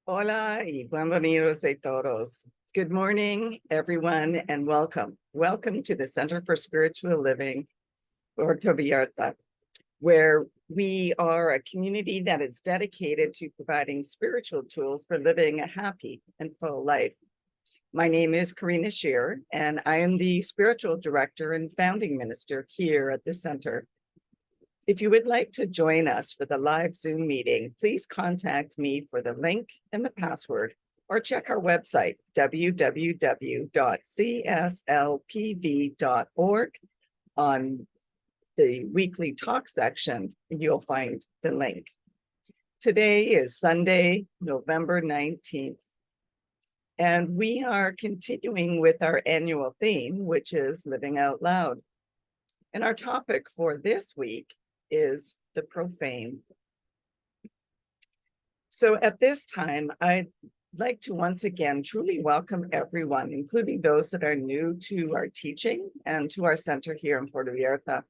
Hola y bienvenidos a todos. Good morning, everyone, and welcome. Welcome to the Center for Spiritual Living Puerto Vallarta, where we are a community that is dedicated to providing spiritual tools for living a happy and full life. My name is Karina Shear, and I am the spiritual director and founding minister here at the center. If you would like to join us for the live Zoom meeting, please contact me for the link and the password, or check our website, www.cslpv.org. On the weekly talk section, you'll find the link. Today is Sunday, November 19th, and we are continuing with our annual theme, which is Living Out Loud. And our topic for this week is the profane. So at this time, I'd like to once again truly welcome everyone, including those that are new to our teaching and to our center here in Puerto Vallarta.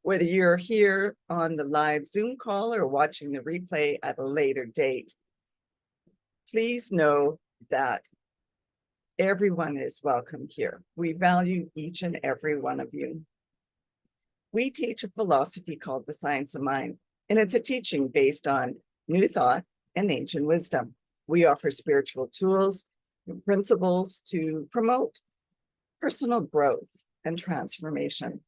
Whether you're here on the live Zoom call or watching the replay at a later date, please know that everyone is welcome here. We value each and every one of you. We teach a philosophy called the science of mind, and it's a teaching based on new thought and ancient wisdom. We offer spiritual tools and principles to promote personal growth and transformation.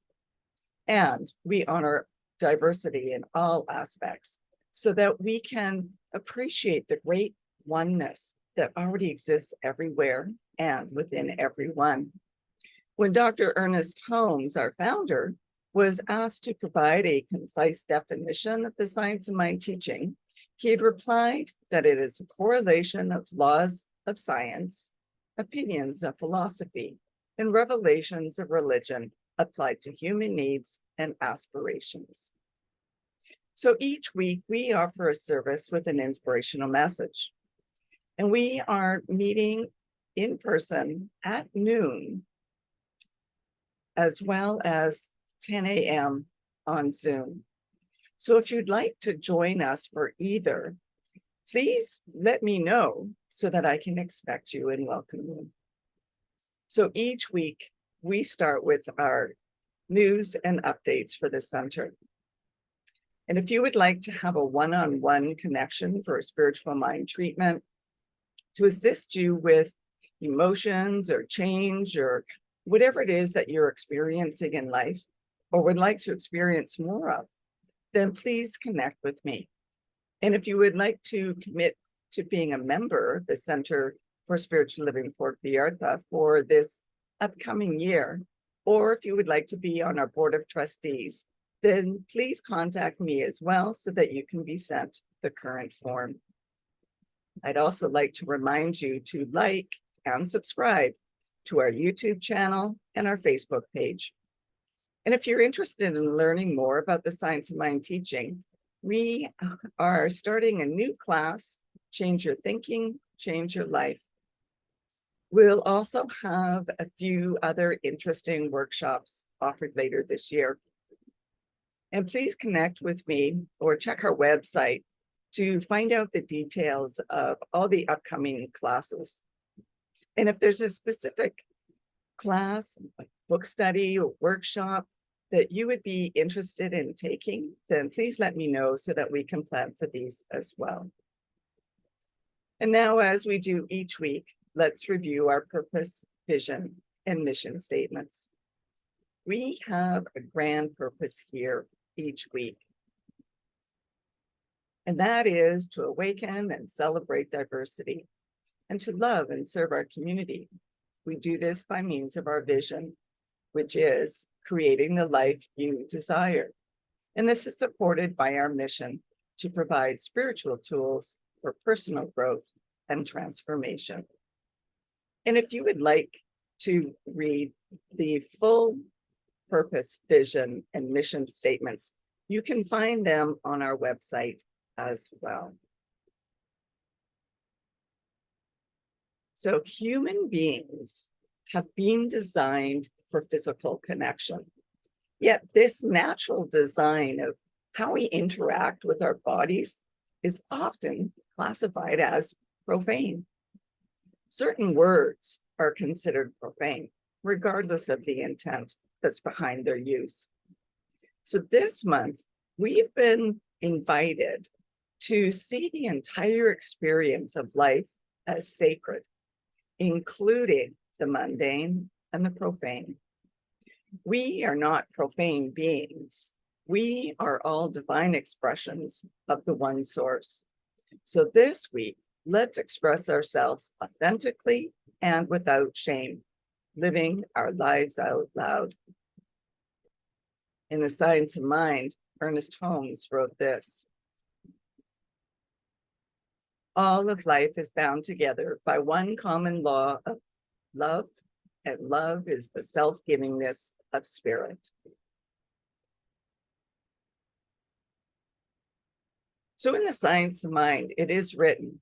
And we honor diversity in all aspects so that we can appreciate the great oneness that already exists everywhere and within everyone. When Dr. Ernest Holmes, our founder, was asked to provide a concise definition of the science of mind teaching, he had replied that it is a correlation of laws of science, opinions of philosophy, and revelations of religion applied to human needs and aspirations. So each week we offer a service with an inspirational message. And we are meeting in person at noon, as well as 10 a.m. on Zoom. So if you'd like to join us for either, please let me know so that I can expect you and welcome you. So each week we start with our news and updates for the center. And if you would like to have a one-on-one connection for a spiritual mind treatment to assist you with emotions or change or whatever it is that you're experiencing in life, or would like to experience more of, then please connect with me. And if you would like to commit to being a member of the Center for Spiritual Living Puerto Vallarta for this upcoming year, or if you would like to be on our board of trustees, then please contact me as well so that you can be sent the current form. I'd also like to remind you to like and subscribe to our YouTube channel and our Facebook page. And if you're interested in learning more about the science of mind teaching, we are starting a new class, Change Your Thinking, Change Your Life. We'll also have a few other interesting workshops offered later this year. And please connect with me or check our website to find out the details of all the upcoming classes. And if there's a specific class, like book study or workshop, that you would be interested in taking, then please let me know so that we can plan for these as well. And now, as we do each week, let's review our purpose, vision, and mission statements. We have a grand purpose here each week, and that is to awaken and celebrate diversity and to love and serve our community. We do this by means of our vision, which is creating the life you desire. And this is supported by our mission to provide spiritual tools for personal growth and transformation. And if you would like to read the full purpose, vision, and mission statements, you can find them on our website as well. So human beings have been designed for physical connection. Yet this natural design of how we interact with our bodies is often classified as profane. Certain words are considered profane, regardless of the intent that's behind their use. So this month, we've been invited to see the entire experience of life as sacred, including the mundane and the profane. We are not profane beings. We are all divine expressions of the one source. So this week, let's express ourselves authentically and without shame, living our lives out loud. In The Science of Mind, Ernest Holmes wrote this: all of life is bound together by one common law of love, and love is the self-givingness of spirit. So in The Science of Mind, it is written,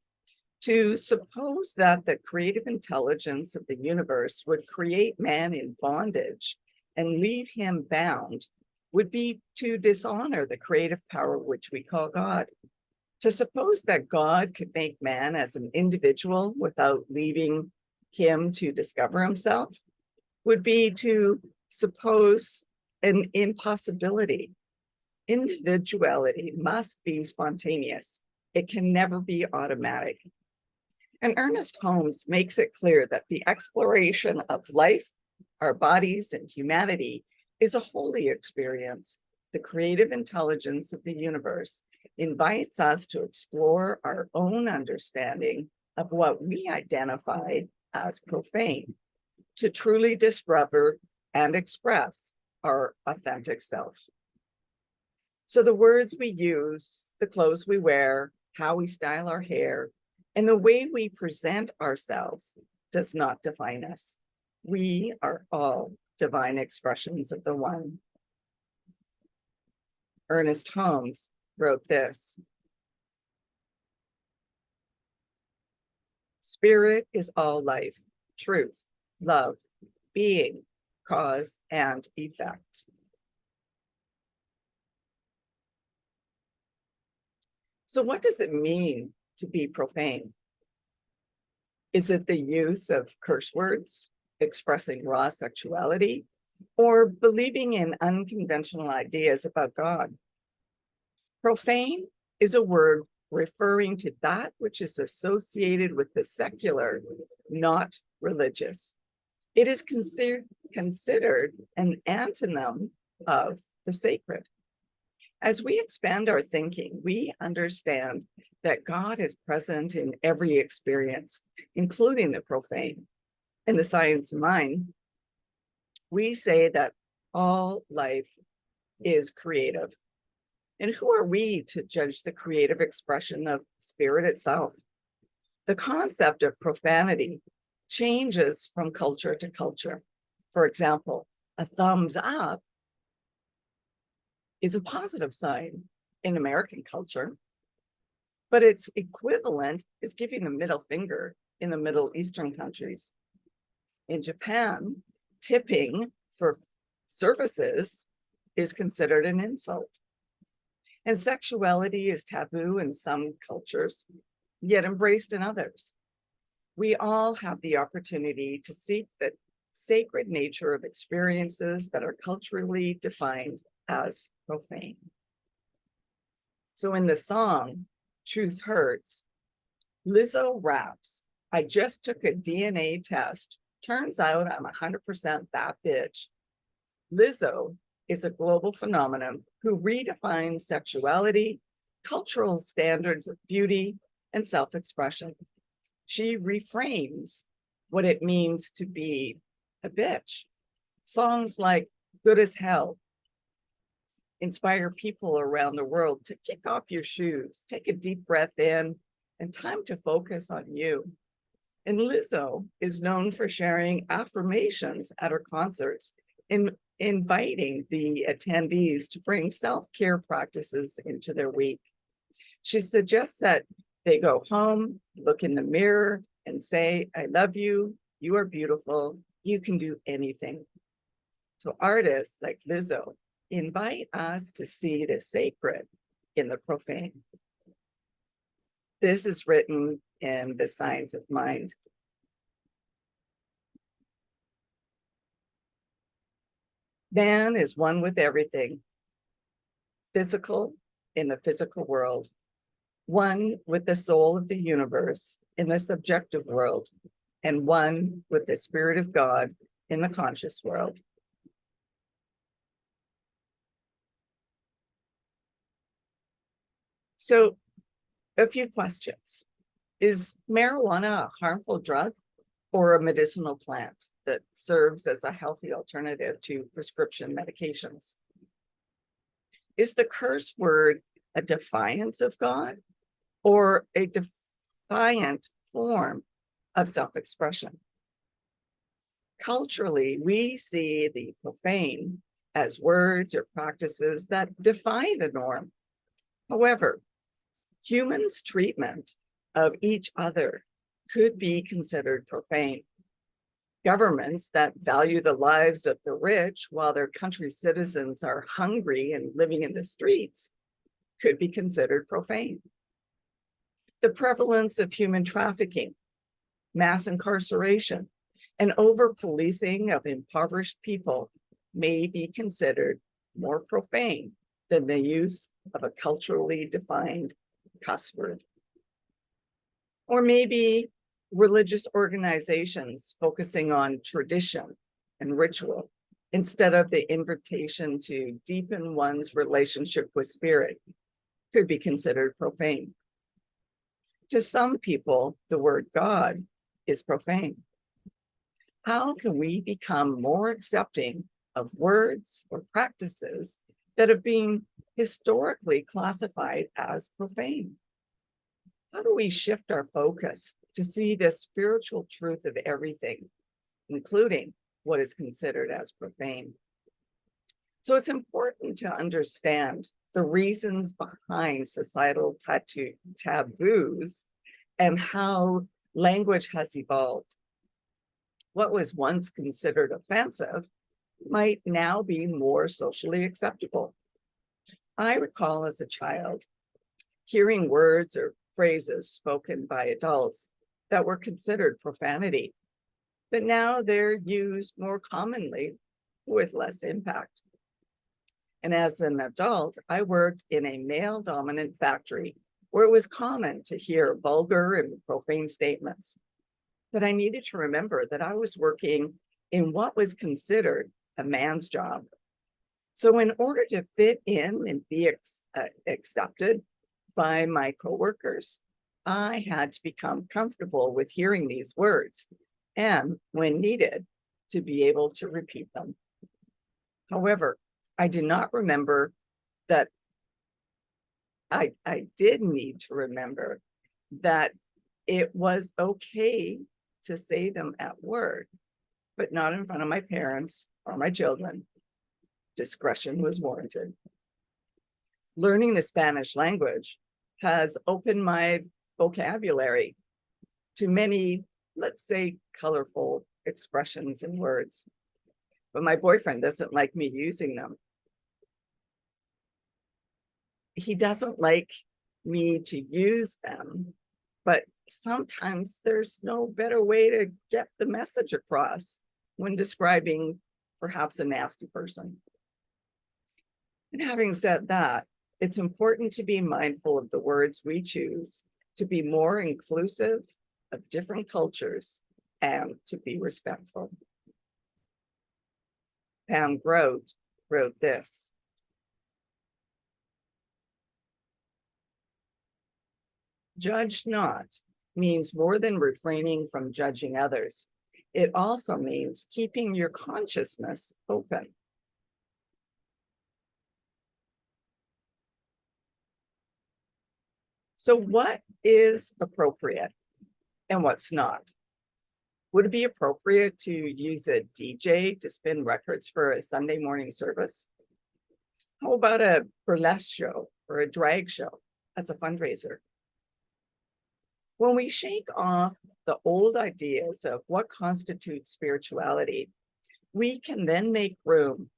to suppose that the creative intelligence of the universe would create man in bondage and leave him bound would be to dishonor the creative power which we call God. To suppose that God could make man as an individual without leaving him to discover himself would be to suppose an impossibility. Individuality must be spontaneous. It can never be automatic. And Ernest Holmes makes it clear that the exploration of life, our bodies, and humanity is a holy experience. The creative intelligence of the universe invites us to explore our own understanding of what we identify as profane, to truly discover and express our authentic self. So the words we use, the clothes we wear, how we style our hair, and the way we present ourselves does not define us. We are all divine expressions of the one. Ernest Holmes wrote this: spirit is all life, truth, love, being, cause, and effect. So what does it mean to be profane? Is it the use of curse words, expressing raw sexuality, or believing in unconventional ideas about God? Profane is a word referring to that which is associated with the secular, not religious. It is considered an antonym of the sacred. As we expand our thinking, we understand that God is present in every experience, including the profane. In The Science of Mind, we say that all life is creative. And who are we to judge the creative expression of spirit itself? The concept of profanity changes from culture to culture. For example, a thumbs up is a positive sign in American culture, but its equivalent is giving the middle finger in the Middle Eastern countries. In Japan, tipping for services is considered an insult. And sexuality is taboo in some cultures, yet embraced in others. We all have the opportunity to seek the sacred nature of experiences that are culturally defined as profane. So in the song, Truth Hurts, Lizzo raps, I just took a DNA test. Turns out I'm 100% that bitch. Lizzo is a global phenomenon who redefines sexuality, cultural standards of beauty, and self-expression. She reframes what it means to be a bitch. Songs like Good as Hell inspire people around the world to kick off your shoes, take a deep breath in, and time to focus on you. And Lizzo is known for sharing affirmations at her concerts, inviting the attendees to bring self-care practices into their week. She suggests that they go home, look in the mirror, and say, I love you, you are beautiful, you can do anything. So artists like Lizzo invite us to see the sacred in the profane. This is written in the science of mind. Man is one with everything, physical in the physical world, one with the soul of the universe in the subjective world, and one with the Spirit of God in the conscious world. So, a few questions. Is marijuana a harmful drug or a medicinal plant that serves as a healthy alternative to prescription medications? Is the curse word a defiance of God or a defiant form of self-expression? Culturally, we see the profane as words or practices that defy the norm. However, humans' treatment of each other could be considered profane. Governments that value the lives of the rich while their country's citizens are hungry and living in the streets could be considered profane. The prevalence of human trafficking, mass incarceration, and over-policing of impoverished people may be considered more profane than the use of a culturally defined cuss word. Or maybe religious organizations focusing on tradition and ritual instead of the invitation to deepen one's relationship with spirit could be considered profane. To some people, the word God is profane. How can we become more accepting of words or practices that have been historically classified as profane? How do we shift our focus to see the spiritual truth of everything, including what is considered as profane? So it's important to understand the reasons behind societal taboos and how language has evolved. What was once considered offensive might now be more socially acceptable. I recall as a child hearing words or phrases spoken by adults that were considered profanity, but now they're used more commonly with less impact. And as an adult, I worked in a male-dominant factory where it was common to hear vulgar and profane statements. But I needed to remember that I was working in what was considered a man's job. So in order to fit in and be accepted by my coworkers, I had to become comfortable with hearing these words and, when needed, to be able to repeat them. However, I did not remember that I did need to remember that it was okay to say them at work, but not in front of my parents or my children. Discretion was warranted. Learning the Spanish language has opened my vocabulary to many, let's say, colorful expressions and words. But my boyfriend doesn't like me using them. He doesn't like me to use them, but sometimes there's no better way to get the message across when describing perhaps a nasty person. And having said that, it's important to be mindful of the words we choose to be more inclusive of different cultures and to be respectful. Pam Grote wrote this: "Judge not" means more than refraining from judging others. It also means keeping your consciousness open. So what is appropriate and what's not? Would it be appropriate to use a DJ to spin records for a Sunday morning service? How about a burlesque show or a drag show as a fundraiser? When we shake off the old ideas of what constitutes spirituality, we can then make room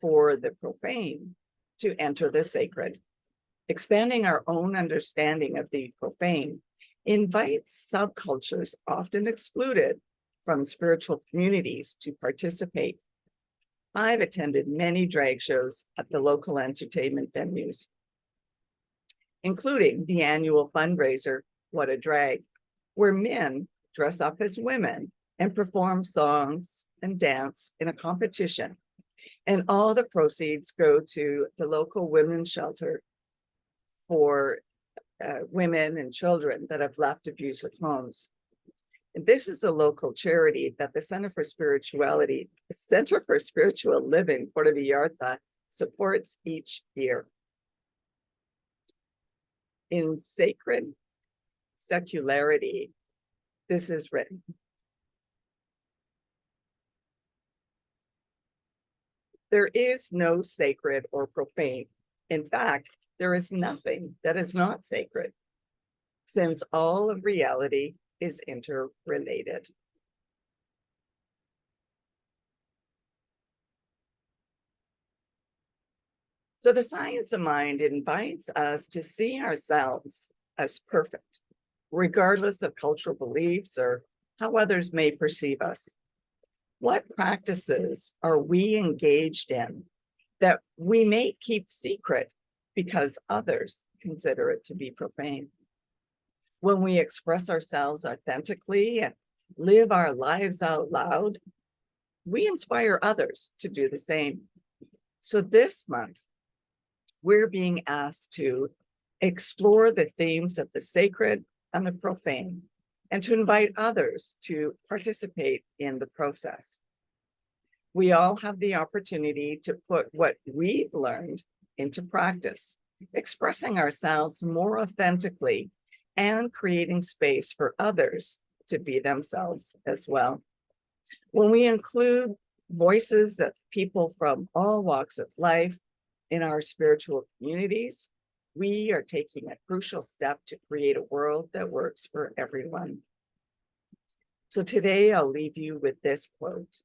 for the profane to enter the sacred. Expanding our own understanding of the profane invites subcultures often excluded from spiritual communities to participate. I've attended many drag shows at the local entertainment venues, including the annual fundraiser, What a Drag, where men dress up as women and perform songs and dance in a competition. And all the proceeds go to the local women's shelter for women and children that have left abusive homes. And this is a local charity that the Center for Spiritual Living Puerto Vallarta supports each year. In sacred secularity, this is written. There is no sacred or profane. In fact, there is nothing that is not sacred, since all of reality is interrelated. So the science of mind invites us to see ourselves as perfect, regardless of cultural beliefs or how others may perceive us. What practices are we engaged in that we may keep secret because others consider it to be profane? When we express ourselves authentically and live our lives out loud, we inspire others to do the same. So this month, we're being asked to explore the themes of the sacred and the profane, and to invite others to participate in the process. We all have the opportunity to put what we've learned into practice, expressing ourselves more authentically and creating space for others to be themselves as well. When we include voices of people from all walks of life in our spiritual communities, we are taking a crucial step to create a world that works for everyone. So today I'll leave you with this quote.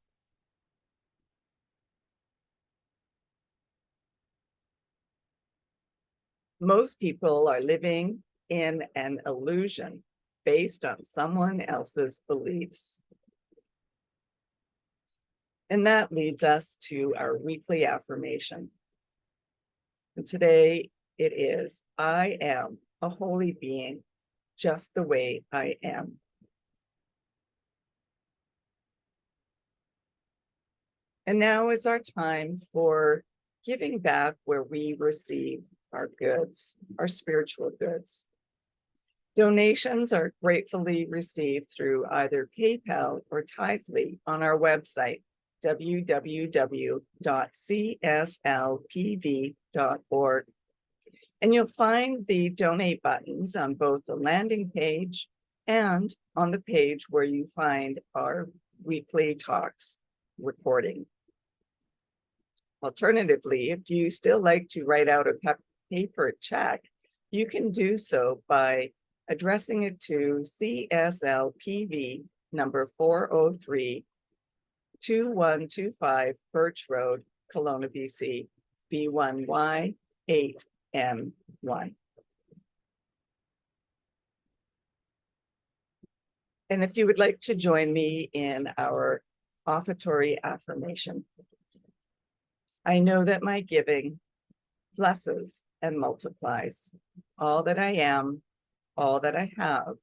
Most people are living in an illusion based on someone else's beliefs. And that leads us to our weekly affirmation. And today it is, I am a holy being, just the way I am. And now is our time for giving back where we receive our goods, our spiritual goods. Donations are gratefully received through either PayPal or Tithely on our website, www.cslpv.org. And you'll find the donate buttons on both the landing page and on the page where you find our weekly talks recording. Alternatively, if you still like to write out a paper check, you can do so by addressing it to CSLPV number 403, 2125 Birch Road, Kelowna, BC, B1Y8M1. And if you would like to join me in our offertory affirmation, I know that my giving blesses and multiplies all that I am, all that I have,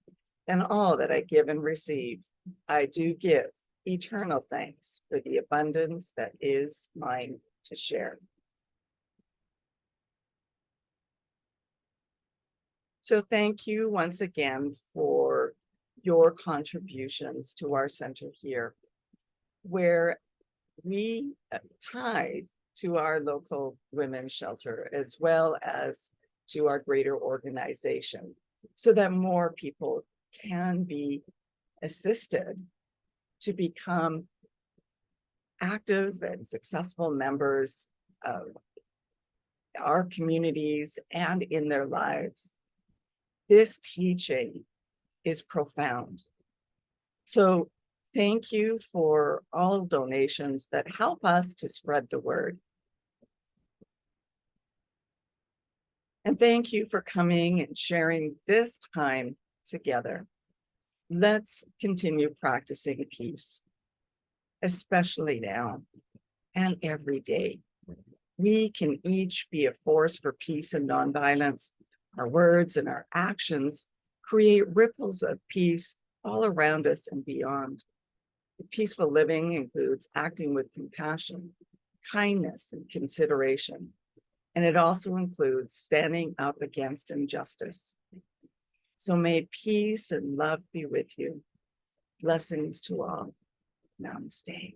and all that I give and receive. I do give eternal thanks for the abundance that is mine to share. So thank you once again for your contributions to our center here, where we tithe to our local women's shelter as well as to our greater organization, so that more people can be assisted to become active and successful members of our communities and in their lives. This teaching is profound. So thank you for all donations that help us to spread the word. And thank you for coming and sharing this time together. Let's continue practicing peace, especially now and every day. We can each be a force for peace and nonviolence. Our words and our actions create ripples of peace all around us and beyond. Peaceful living includes acting with compassion, kindness, and consideration. And it also includes standing up against injustice. So may peace and love be with you. Blessings to all. Namaste.